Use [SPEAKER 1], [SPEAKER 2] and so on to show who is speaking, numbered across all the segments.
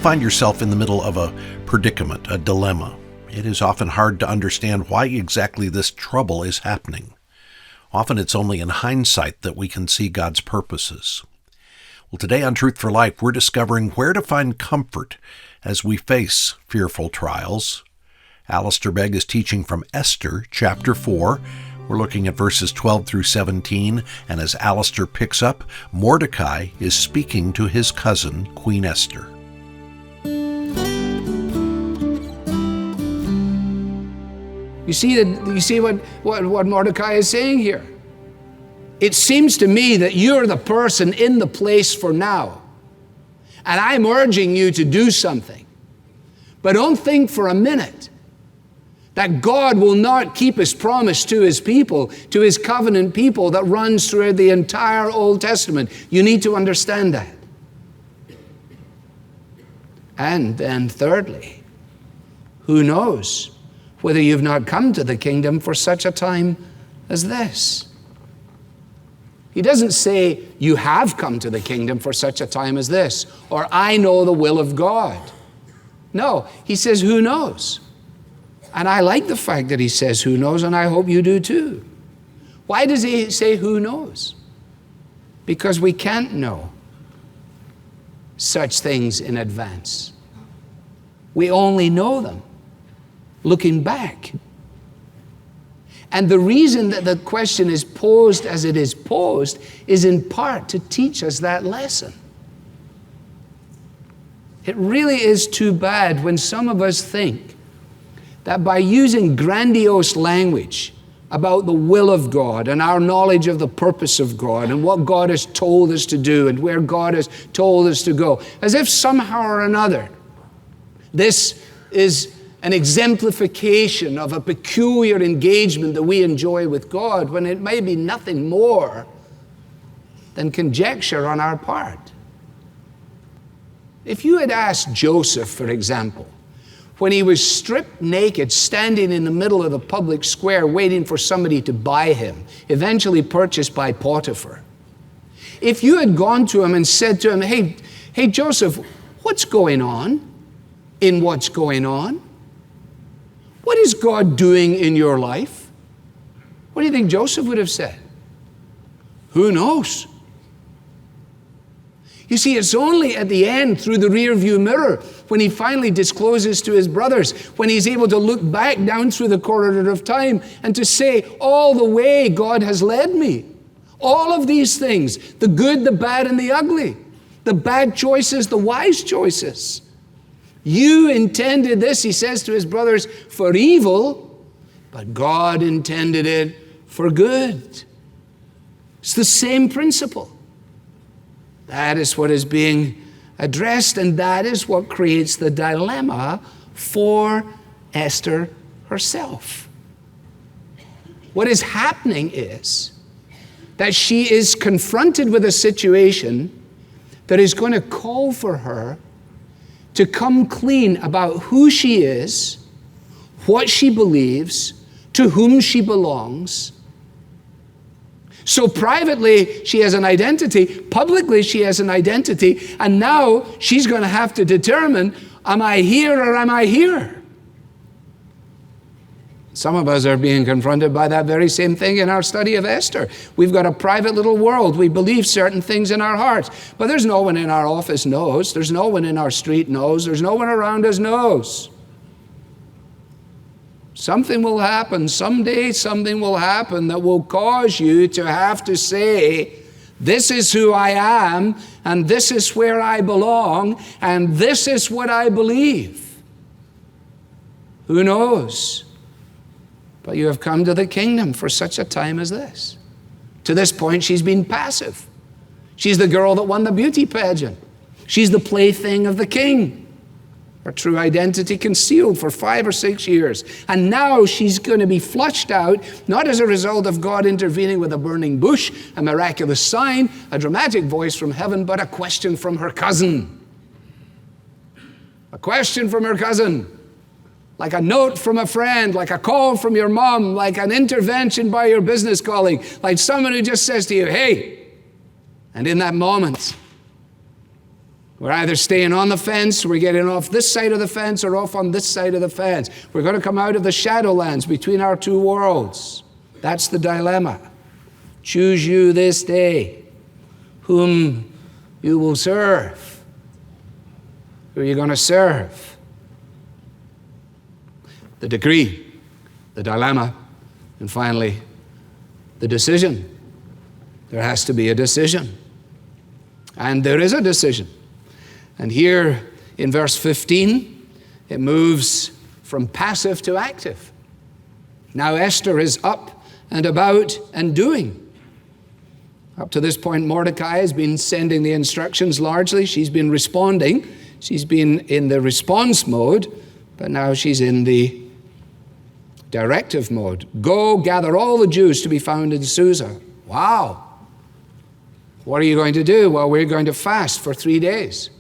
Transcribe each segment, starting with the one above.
[SPEAKER 1] find yourself in the middle of a predicament, a dilemma, it is often hard to understand why exactly this trouble is happening. Often it's only in hindsight that we can see God's purposes. Well, today on Truth for Life, we're discovering where to find comfort as we face fearful trials. Alistair Begg is teaching from Esther, chapter 4. We're looking at verses 12 through 17, and as Alistair picks up, Mordecai is speaking to his cousin, Queen Esther.
[SPEAKER 2] You see what Mordecai is saying here? It seems to me that you're the person in the place for now, and I'm urging you to do something. But don't think for a minute that God will not keep his promise to his people, to his covenant people that runs through the entire Old Testament. You need to understand that. And then thirdly, who knows whether you've not come to the kingdom for such a time as this? He doesn't say, you have come to the kingdom for such a time as this, or I know the will of God. No, he says, who knows? And I like the fact that he says who knows, and I hope you do too. Why does he say who knows? Because we can't know such things in advance. We only know them looking back. And the reason that the question is posed as it is posed is in part to teach us that lesson. It really is too bad when some of us think that by using grandiose language about the will of God and our knowledge of the purpose of God and what God has told us to do and where God has told us to go, as if somehow or another this is an exemplification of a peculiar engagement that we enjoy with God, when it may be nothing more than conjecture on our part. If you had asked Joseph, for example, when he was stripped naked, standing in the middle of the public square, waiting for somebody to buy him, eventually purchased by Potiphar. If you had gone to him and said to him, hey, Joseph, what's going on in what's going on? What is God doing in your life? What do you think Joseph would have said? Who knows? You see, it's only at the end, through the rearview mirror, when he finally discloses to his brothers, when he's able to look back down through the corridor of time and to say, all the way God has led me. All of these things, the good, the bad, and the ugly. The bad choices, the wise choices. You intended this, he says to his brothers, for evil, but God intended it for good. It's the same principle. That is what is being addressed, and that is what creates the dilemma for Esther herself. What is happening is that she is confronted with a situation that is going to call for her to come clean about who she is, what she believes, to whom she belongs. So privately, she has an identity. Publicly, she has an identity. And now she's going to have to determine, am I here or am I here? Some of us are being confronted by that very same thing in our study of Esther. We've got a private little world. We believe certain things in our hearts. But there's no one in our office knows. There's no one in our street knows. There's no one around us knows. Something will happen. Someday something will happen that will cause you to have to say, this is who I am, and this is where I belong, and this is what I believe. Who knows? But you have come to the kingdom for such a time as this. To this point, she's been passive. She's the girl that won the beauty pageant. She's the plaything of the king. Her true identity concealed for 5 or 6 years. And now she's going to be flushed out, not as a result of God intervening with a burning bush, a miraculous sign, a dramatic voice from heaven, but a question from her cousin. A question from her cousin. Like a note from a friend, like a call from your mom, like an intervention by your business colleague, like someone who just says to you, hey. And in that moment, We're either staying on the fence, we're getting off this side of the fence, or off on this side of the fence. We're going to come out of the shadowlands between our two worlds. That's the dilemma. Choose you this day whom you will serve. Who are you going to serve? The decree, the dilemma, and finally, the decision. There has to be a decision. And there is a decision. And here in verse 15, it moves from passive to active. Now Esther is up and about and doing. Up to this point, Mordecai has been sending the instructions largely. She's been responding. She's been in the response mode, but now she's in the directive mode. Go, gather all the Jews to be found in Susa. Wow. What are you going to do? Well, we're going to fast for 3 days.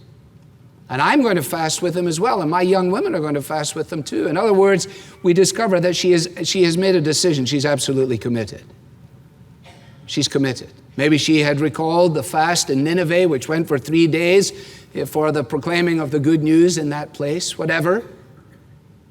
[SPEAKER 2] And I'm going to fast with them as well, and my young women are going to fast with them too. In other words, we discover that she has made a decision. She's absolutely committed. She's committed. Maybe she had recalled the fast in Nineveh, which went for 3 days for the proclaiming of the good news in that place, whatever.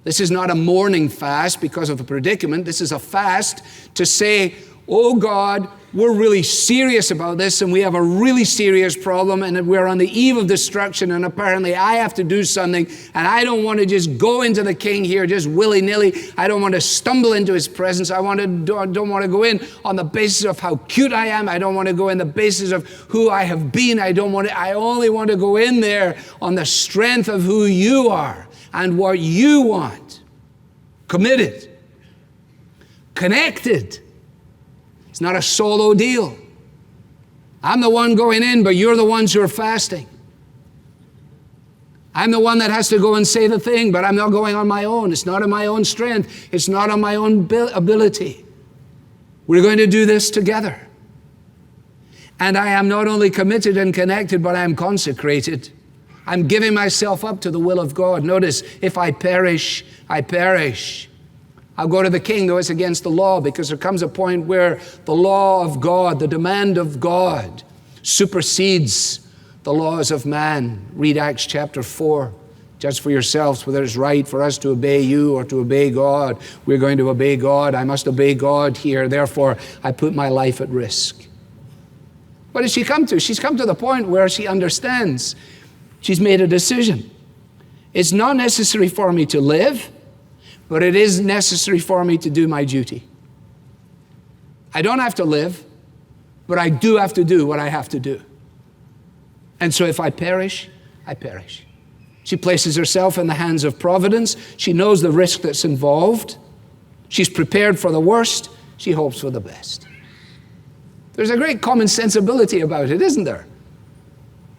[SPEAKER 2] This is not a mourning fast because of the predicament. This is a fast to say, oh God, we're really serious about this, and we have a really serious problem, and we're on the eve of destruction, and apparently I have to do something, and I don't want to just go into the king here just willy-nilly. I don't want to stumble into his presence. I don't want to go in on the basis of how cute I am. I don't want to go in the basis of who I have been. I only want to go in there on the strength of who you are and what you want. Committed. Connected. It's not a solo deal. I'm the one going in, but you're the ones who are fasting. I'm the one that has to go and say the thing, but I'm not going on my own. It's not on my own strength. It's not on my own ability. We're going to do this together. And I am not only committed and connected, but I am consecrated. I'm giving myself up to the will of God. Notice, if I perish, I perish. I'll go to the king, though it's against the law, because there comes a point where the law of God, the demand of God, supersedes the laws of man. Read Acts chapter 4. Judge for yourselves whether it's right for us to obey you or to obey God. We're going to obey God. I must obey God here. Therefore, I put my life at risk. What has she come to? She's come to the point where she understands. She's made a decision. It's not necessary for me to live, but it is necessary for me to do my duty. I don't have to live, but I do have to do what I have to do. And so if I perish, I perish. She places herself in the hands of providence. She knows the risk that's involved. She's prepared for the worst. She hopes for the best. There's a great common sensibility about it, isn't there?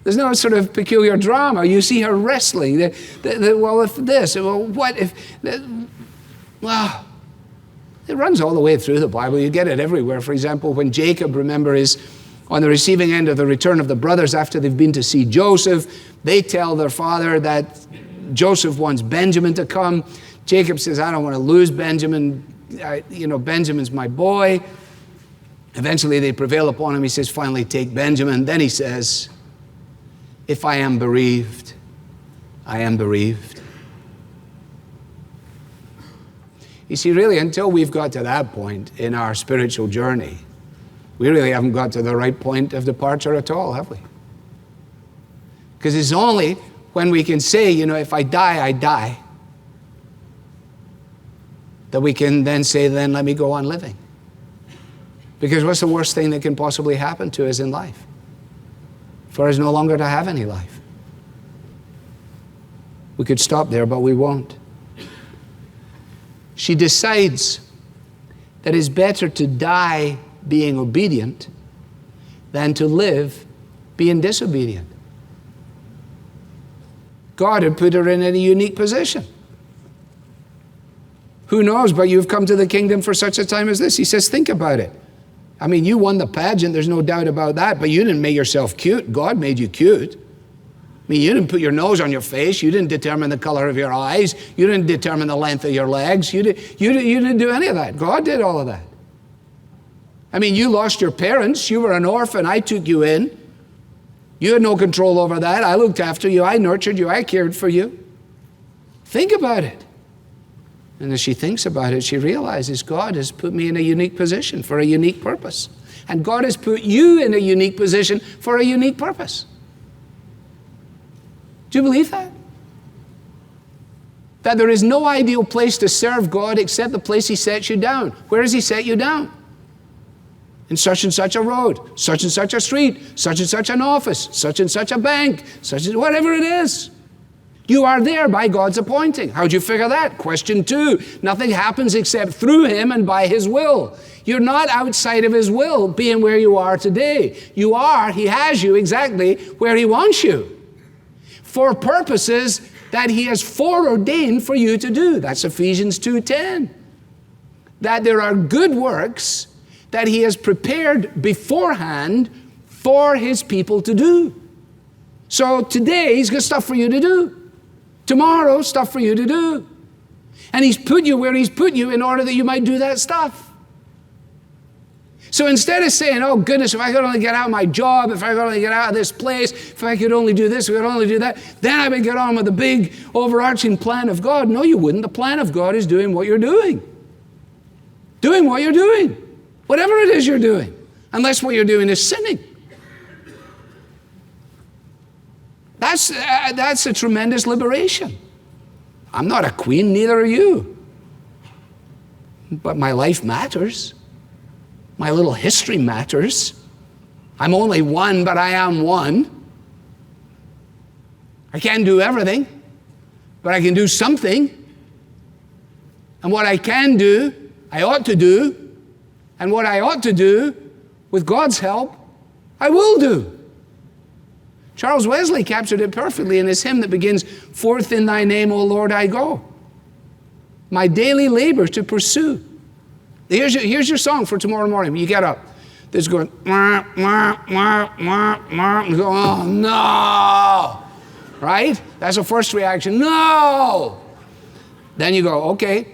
[SPEAKER 2] There's no sort of peculiar drama. You see her wrestling. Well, if this, well, what if... Well, it runs all the way through the Bible. You get it everywhere. For example, when Jacob, remember, is on the receiving end of the return of the brothers after they've been to see Joseph, they tell their father that Joseph wants Benjamin to come. Jacob says, I don't want to lose Benjamin. Benjamin's my boy. Eventually they prevail upon him. He says, finally take Benjamin. Then he says, if I am bereaved, I am bereaved. You see, really, until we've got to that point in our spiritual journey, we really haven't got to the right point of departure at all, have we? Because it's only when we can say, if I die, I die, that we can then say, then let me go on living. Because what's the worst thing that can possibly happen to us in life? For us no longer to have any life. We could stop there, but we won't. She decides that it's better to die being obedient than to live being disobedient. God had put her in a unique position. Who knows, but you've come to the kingdom for such a time as this. He says, think about it. I mean, you won the pageant, there's no doubt about that, but you didn't make yourself cute. God made you cute. I mean, you didn't put your nose on your face. You didn't determine the color of your eyes. You didn't determine the length of your legs. You didn't do any of that. God did all of that. I mean, you lost your parents. You were an orphan. I took you in. You had no control over that. I looked after you. I nurtured you. I cared for you. Think about it. And as she thinks about it, she realizes God has put me in a unique position for a unique purpose. And God has put you in a unique position for a unique purpose. Do you believe that? That there is no ideal place to serve God except the place He sets you down. Where does He set you down? In such and such a road, such and such a street, such and such an office, such and such a bank, such as whatever it is. You are there by God's appointing. How'd you figure that? Question 2. Nothing happens except through Him and by His will. You're not outside of His will being where you are today. You are, He has you exactly where He wants you for purposes that He has foreordained for you to do. That's Ephesians 2:10. That there are good works that He has prepared beforehand for His people to do. So today, He's got stuff for you to do. Tomorrow, stuff for you to do. And He's put you where He's put you in order that you might do that stuff. So instead of saying, oh goodness, if I could only get out of my job, if I could only get out of this place, if I could only do this, if I could only do that, then I would get on with the big overarching plan of God. No, you wouldn't. The plan of God is doing what you're doing. Doing what you're doing. Whatever it is you're doing. Unless what you're doing is sinning. That's a tremendous liberation. I'm not a queen, neither are you. But my life matters. My little history matters. I'm only one, but I am one. I can't do everything, but I can do something. And what I can do, I ought to do. And what I ought to do, with God's help, I will do. Charles Wesley captured it perfectly in his hymn that begins, "Forth in thy name, O Lord, I go. My daily labor to pursue." Here's your song for tomorrow morning. You get up. This is going, wah, wah, wah, wah, wah. You go, oh no. Right? That's the first reaction. No. Then you go, okay.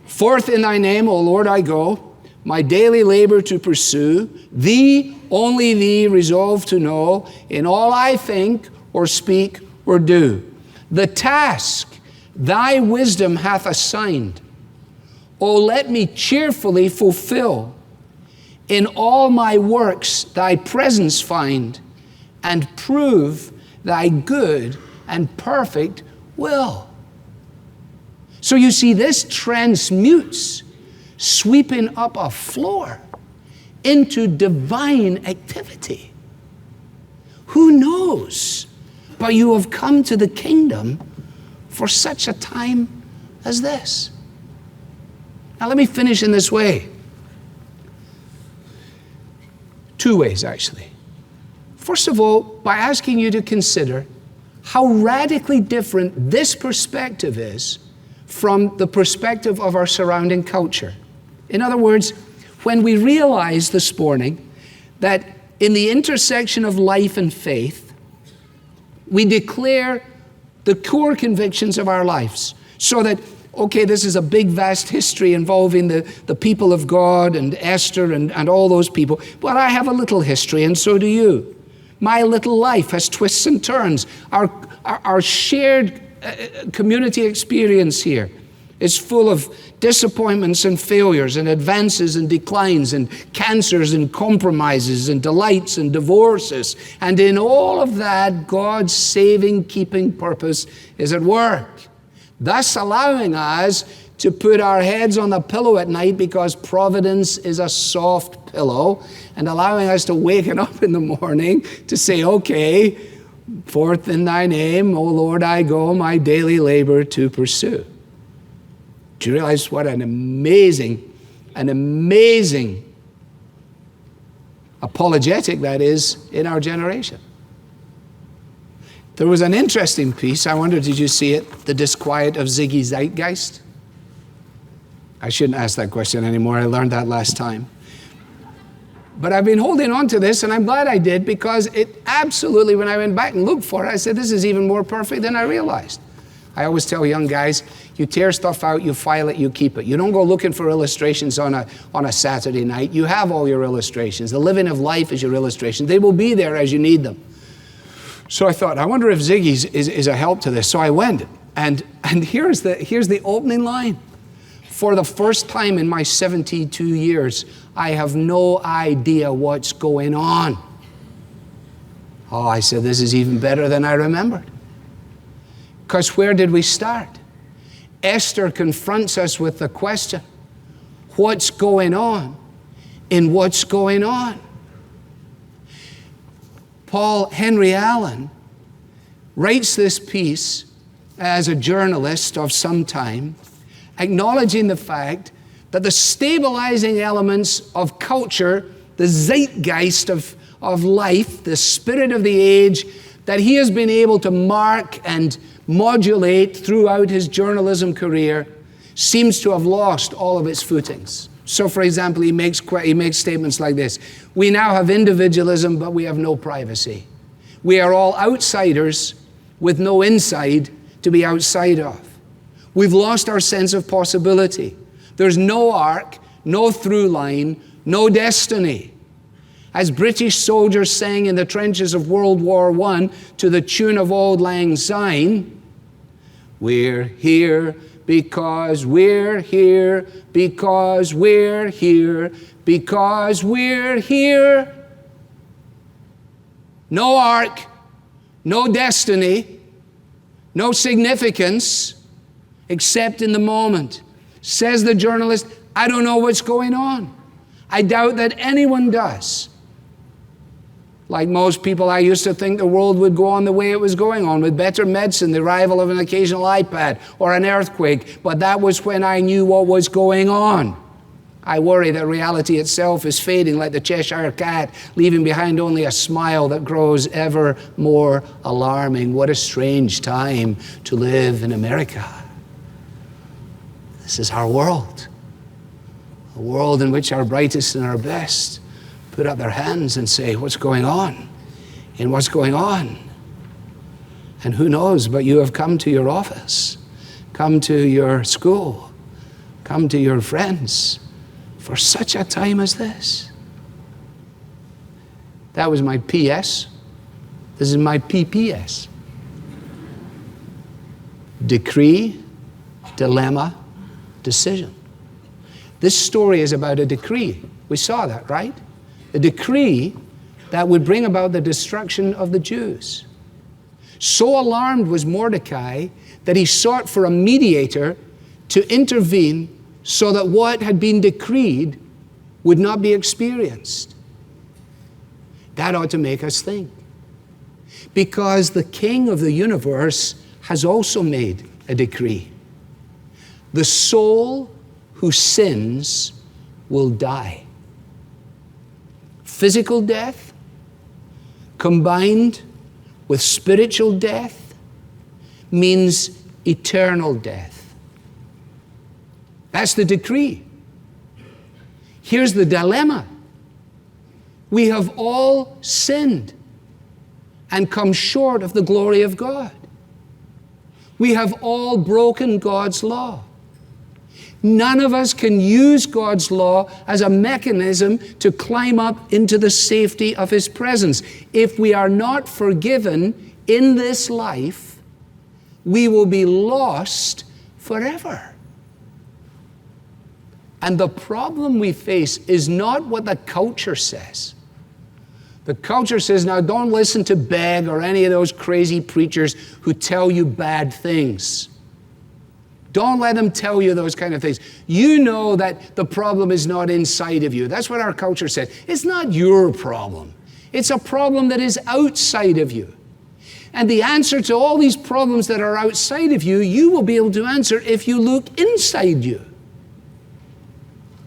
[SPEAKER 2] Forth in thy name, O Lord, I go. My daily labor to pursue. Thee, only thee, resolve to know. In all I think or speak or do. The task thy wisdom hath assigned. O let me cheerfully fulfill. In all my works thy presence find, and prove thy good and perfect will. So you see, this transmutes sweeping up a floor into divine activity. Who knows? But you have come to the kingdom for such a time as this. Now let me finish in this way. 2 ways, actually. First of all, by asking you to consider how radically different this perspective is from the perspective of our surrounding culture. In other words, when we realize this morning that in the intersection of life and faith, we declare the core convictions of our lives, so that okay, this is a big, vast history involving the people of God and Esther and all those people. But I have a little history, and so do you. My little life has twists and turns. Our shared community experience here is full of disappointments and failures and advances and declines and cancers and compromises and delights and divorces. And in all of that, God's saving, keeping purpose is at work. Thus allowing us to put our heads on the pillow at night because providence is a soft pillow, and allowing us to waken up in the morning to say, okay, forth in thy name, O Lord, I go, my daily labor to pursue. Do you realize what an amazing apologetic that is in our generation? There was an interesting piece. I wonder, did you see it? The Disquiet of Ziggy Zeitgeist? I shouldn't ask that question anymore. I learned that last time. But I've been holding on to this, and I'm glad I did, because it absolutely, when I went back and looked for it, I said, this is even more perfect than I realized. I always tell young guys, you tear stuff out, you file it, you keep it. You don't go looking for illustrations on a Saturday night. You have all your illustrations. The living of life is your illustration. They will be there as you need them. So I thought, I wonder if Ziggy's is a help to this. So I went, and here's the opening line. For the first time in my 72 years, I have no idea what's going on. Oh, I said, this is even better than I remembered. Because where did we start? Esther confronts us with the question, what's going on in what's going on? Henry Allen writes this piece as a journalist of some time, acknowledging the fact that the stabilizing elements of culture, the zeitgeist of life, the spirit of the age, that he has been able to mark and modulate throughout his journalism career, seems to have lost all of its footings. So, for example, he makes statements like this. We now have individualism, but we have no privacy. We are all outsiders with no inside to be outside of. We've lost our sense of possibility. There's no arc, no through line, no destiny. As British soldiers sang in the trenches of World War I to the tune of Auld Lang Syne, we're here because we're here, because we're here, because we're here. No arc, no destiny, no significance, except in the moment. Says the journalist, I don't know what's going on. I doubt that anyone does. Like most people, I used to think the world would go on the way it was going on, with better medicine, the arrival of an occasional iPad or an earthquake, but that was when I knew what was going on. I worry that reality itself is fading like the Cheshire Cat, leaving behind only a smile that grows ever more alarming. What a strange time to live in America. This is our world, a world in which our brightest and our best put up their hands and say, what's going on? And what's going on? And who knows, but you have come to your office, come to your school, come to your friends for such a time as this. That was my PS. This is my PPS. Decree, dilemma, decision. This story is about a decree. We saw that, right? A decree that would bring about the destruction of the Jews. So alarmed was Mordecai that he sought for a mediator to intervene so that what had been decreed would not be experienced. That ought to make us think. Because the King of the universe has also made a decree. The soul who sins will die. Physical death combined with spiritual death means eternal death. That's the decree. Here's the dilemma. We have all sinned and come short of the glory of God. We have all broken God's law. None of us can use God's law as a mechanism to climb up into the safety of His presence. If we are not forgiven in this life, we will be lost forever. And the problem we face is not what the culture says. The culture says, now don't listen to Begg or any of those crazy preachers who tell you bad things. Don't let them tell you those kind of things. You know that the problem is not inside of you. That's what our culture says. It's not your problem. It's a problem that is outside of you. And the answer to all these problems that are outside of you, you will be able to answer if you look inside you.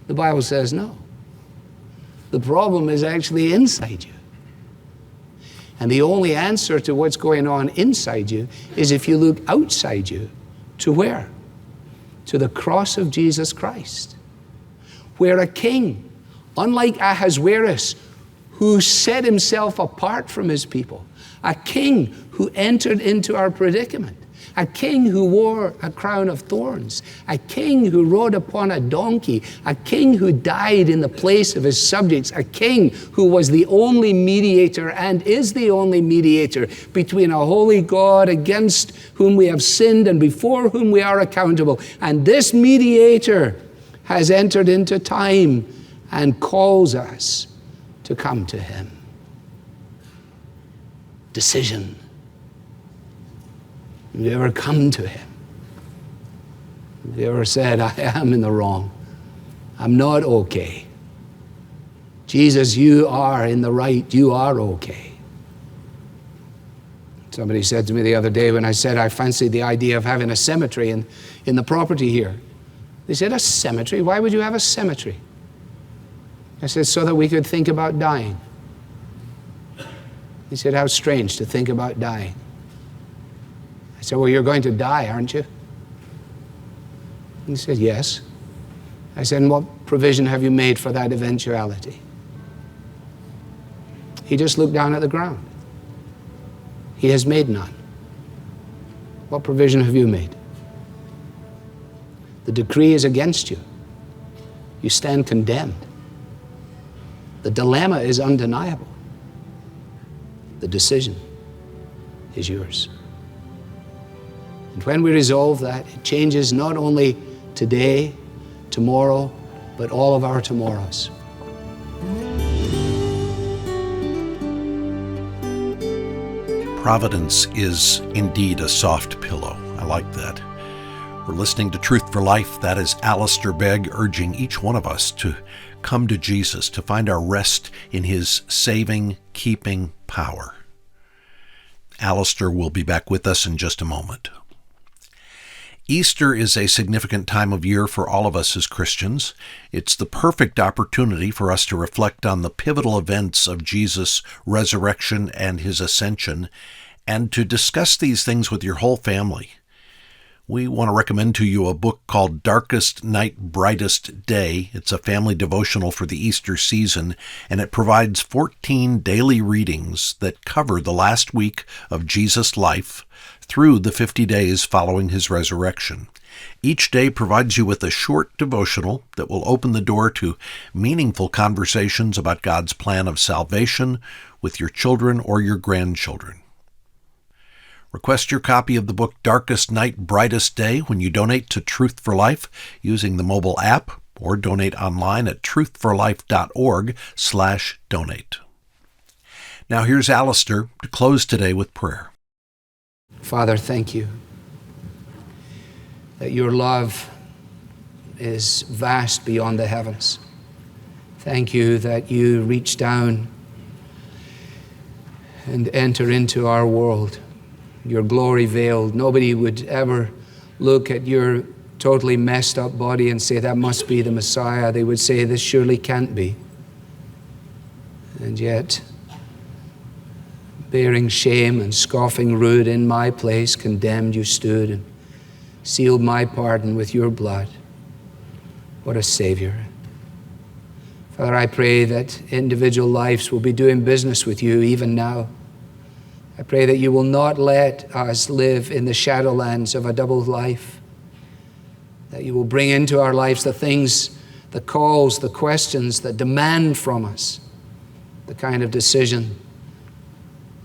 [SPEAKER 2] The Bible says no. The problem is actually inside you. And the only answer to what's going on inside you is if you look outside you. To where? To the cross of Jesus Christ, where a king, unlike Ahasuerus, who set himself apart from his people, a king who entered into our predicament, a king who wore a crown of thorns, a king who rode upon a donkey, a king who died in the place of his subjects, a king who was the only mediator and is the only mediator between a holy God against whom we have sinned and before whom we are accountable. And this mediator has entered into time and calls us to come to him. Decision. Have you ever come to him? Have you ever said, I am in the wrong? I'm not okay. Jesus, you are in the right. You are okay. Somebody said to me the other day when I said I fancied the idea of having a cemetery in the property here. They said, a cemetery? Why would you have a cemetery? I said, so that we could think about dying. He said, how strange to think about dying. I said, well, you're going to die, aren't you? He said, yes. I said, and what provision have you made for that eventuality? He just looked down at the ground. He has made none. What provision have you made? The decree is against you. You stand condemned. The dilemma is undeniable. The decision is yours. And when we resolve that, it changes not only today, tomorrow, but all of our tomorrows.
[SPEAKER 1] Providence is indeed a soft pillow. I like that. We're listening to Truth for Life. That is Alistair Begg urging each one of us to come to Jesus, to find our rest in his saving, keeping power. Alistair will be back with us in just a moment. Easter is a significant time of year for all of us as Christians. It's the perfect opportunity for us to reflect on the pivotal events of Jesus' resurrection and his ascension, and to discuss these things with your whole family. We want to recommend to you a book called Darkest Night, Brightest Day. It's a family devotional for the Easter season, and it provides 14 daily readings that cover the last week of Jesus' life through the 50 days following his resurrection. Each day provides you with a short devotional that will open the door to meaningful conversations about God's plan of salvation with your children or your grandchildren. Request your copy of the book Darkest Night, Brightest Day when you donate to Truth for Life using the mobile app, or donate online at truthforlife.org/donate. Now here's Alistair to close today with prayer.
[SPEAKER 2] Father, thank you that your love is vast beyond the heavens. Thank you that you reach down and enter into our world, your glory veiled. Nobody would ever look at your totally messed up body and say, that must be the Messiah. They would say, this surely can't be. And yet, bearing shame and scoffing rude in my place, condemned you stood and sealed my pardon with your blood. What a Savior. Father, I pray that individual lives will be doing business with you even now. I pray that you will not let us live in the shadowlands of a double life, that you will bring into our lives the things, the calls, the questions that demand from us the kind of decision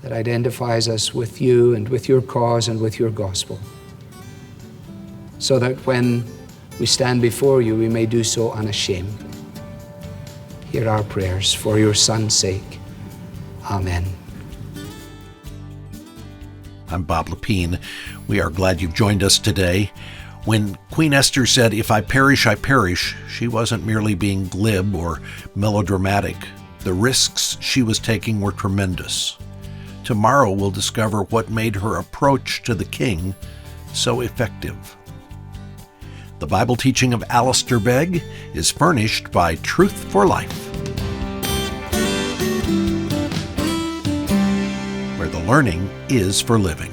[SPEAKER 2] that identifies us with you and with your cause and with your gospel, so that when we stand before you, we may do so unashamed. Hear our prayers for your Son's sake. Amen.
[SPEAKER 1] I'm Bob Lepine. We are glad you've joined us today. When Queen Esther said, "If I perish, I perish," she wasn't merely being glib or melodramatic. The risks she was taking were tremendous. Tomorrow we'll discover what made her approach to the king so effective. The Bible teaching of Alistair Begg is furnished by Truth for Life, where the learning is for living.